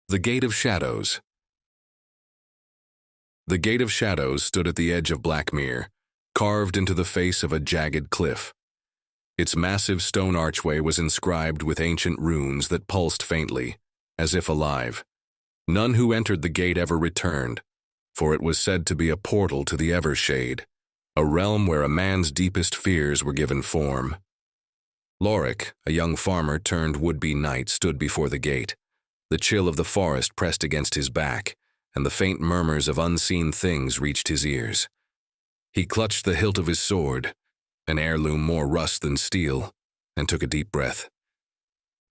The Gate of Shadows. The Gate of Shadows stood at the edge of Blackmere, carved into the face of a jagged cliff. Its massive stone archway was inscribed with ancient runes that pulsed faintly, as if alive. None who entered the gate ever returned, for it was said to be a portal to the Evershade, a realm where a man's deepest fears were given form. Loric, a young farmer turned would-be knight, stood before the gate. The chill of the forest pressed against his back, and the faint murmurs of unseen things reached his ears. He clutched the hilt of his sword, an heirloom more rust than steel, and took a deep breath.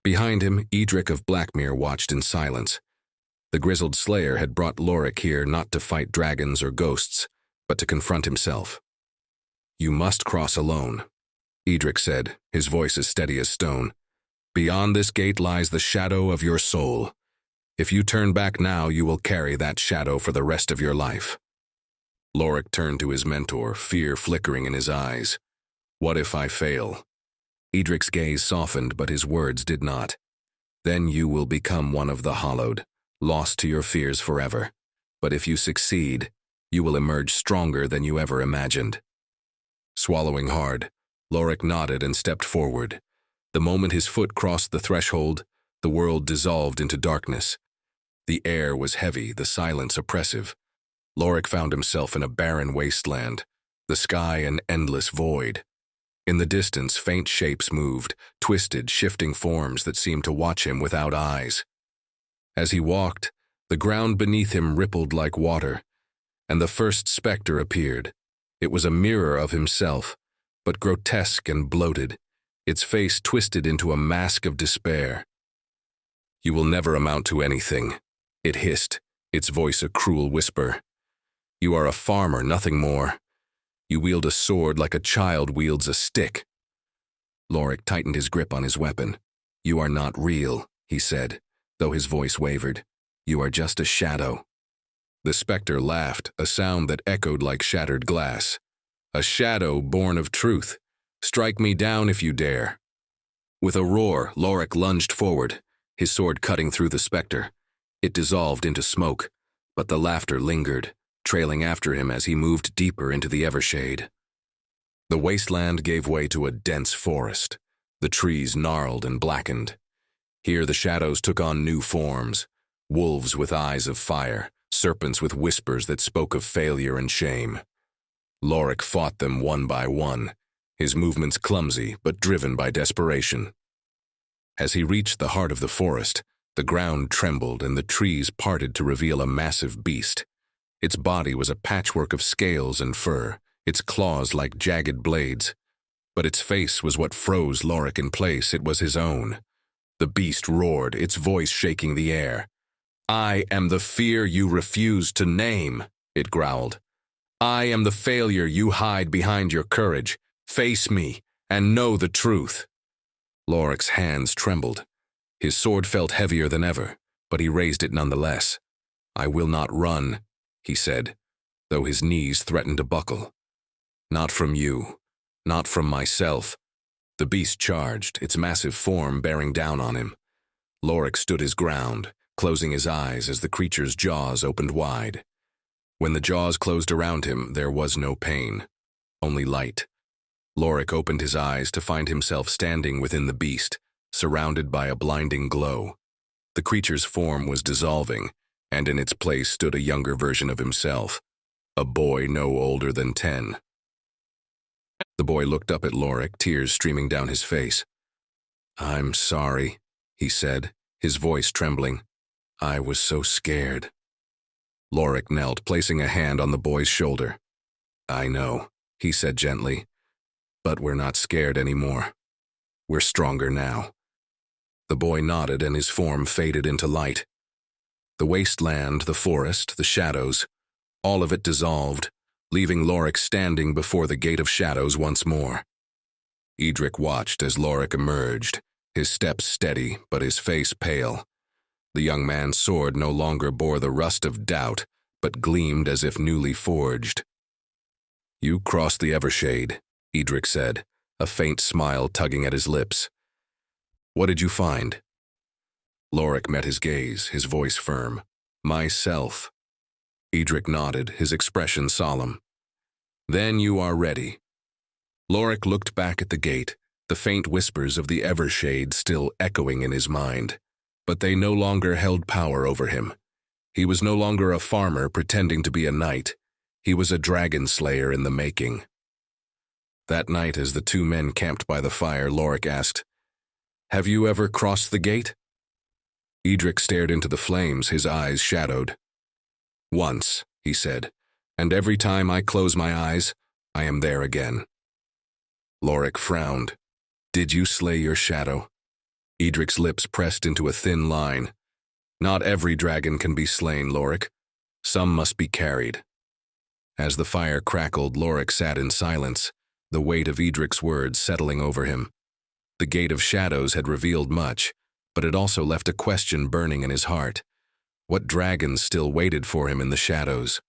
Behind him, Edric of Blackmere watched in silence. The grizzled slayer had brought Loric here not to fight dragons or ghosts, but to confront himself. "You must cross alone," Edric said, his voice as steady as stone. "Beyond this gate lies the shadow of your soul. If you turn back now, you will carry that shadow for the rest of your life." Loric turned to his mentor, fear flickering in his eyes. "What if I fail?" Edric's gaze softened, but his words did not. "Then you will become one of the hallowed, lost to your fears forever. But if you succeed, you will emerge stronger than you ever imagined." Swallowing hard, Loric nodded and stepped forward. The moment his foot crossed the threshold, the world dissolved into darkness. The air was heavy, the silence oppressive. Loric found himself in a barren wasteland, the sky an endless void. In the distance, faint shapes moved, twisted, shifting forms that seemed to watch him without eyes. As he walked, the ground beneath him rippled like water, and the first specter appeared. It was a mirror of himself, but grotesque and bloated, its face twisted into a mask of despair. "You will never amount to anything," it hissed, its voice a cruel whisper. "You are a farmer, nothing more. You wield a sword like a child wields a stick." Loric tightened his grip on his weapon. "You are not real," he said, though his voice wavered. "You are just a shadow." The specter laughed, a sound that echoed like shattered glass. "A shadow born of truth. Strike me down if you dare." With a roar, Loric lunged forward, his sword cutting through the specter. It dissolved into smoke, but the laughter lingered, trailing after him as he moved deeper into the Evershade. The wasteland gave way to a dense forest. The trees gnarled and blackened. Here the shadows took on new forms, wolves with eyes of fire, serpents with whispers that spoke of failure and shame. Loric fought them one by one, his movements clumsy but driven by desperation. As he reached the heart of the forest, the ground trembled and the trees parted to reveal a massive beast. Its body was a patchwork of scales and fur, its claws like jagged blades. But its face was what froze Loric in place. It was his own. The beast roared, its voice shaking the air. "I am the fear you refuse to name," it growled. "I am the failure you hide behind your courage. Face me, and know the truth." Loric's hands trembled. His sword felt heavier than ever, but he raised it nonetheless. "I will not run," he said, though his knees threatened to buckle. "Not from you, not from myself." The beast charged, its massive form bearing down on him. Loric stood his ground, closing his eyes as the creature's jaws opened wide. When the jaws closed around him, there was no pain, only light. Loric opened his eyes to find himself standing within the beast, surrounded by a blinding glow. The creature's form was dissolving, and in its place stood a younger version of himself, a boy no older than 10. The boy looked up at Loric, tears streaming down his face. "I'm sorry," he said, his voice trembling. "I was so scared." Loric knelt, placing a hand on the boy's shoulder. "I know," he said gently, "but we're not scared anymore. We're stronger now." The boy nodded and his form faded into light. The wasteland, the forest, the shadows, all of it dissolved, leaving Loric standing before the Gate of Shadows once more. Edric watched as Loric emerged, his steps steady but his face pale. The young man's sword no longer bore the rust of doubt, but gleamed as if newly forged. "You crossed the Evershade," Edric said, a faint smile tugging at his lips. "What did you find?" Loric met his gaze, his voice firm. Myself. Edric nodded, his expression solemn. Then you are ready. Loric looked back at the gate, the faint whispers of the Evershade still echoing in his mind. But they no longer held power over him. He was no longer a farmer pretending to be a knight. He was a dragon slayer in the making. That night, as the two men camped by the fire, Loric asked, "Have you ever crossed the gate?" Edric stared into the flames, his eyes shadowed. "Once," he said, "and every time I close my eyes, I am there again." Loric frowned. "Did you slay your shadow?" Edric's lips pressed into a thin line. "Not every dragon can be slain, Loric. Some must be carried." As the fire crackled, Loric sat in silence, the weight of Edric's words settling over him. The Gate of Shadows had revealed much, but it also left a question burning in his heart. What dragons still waited for him in the shadows?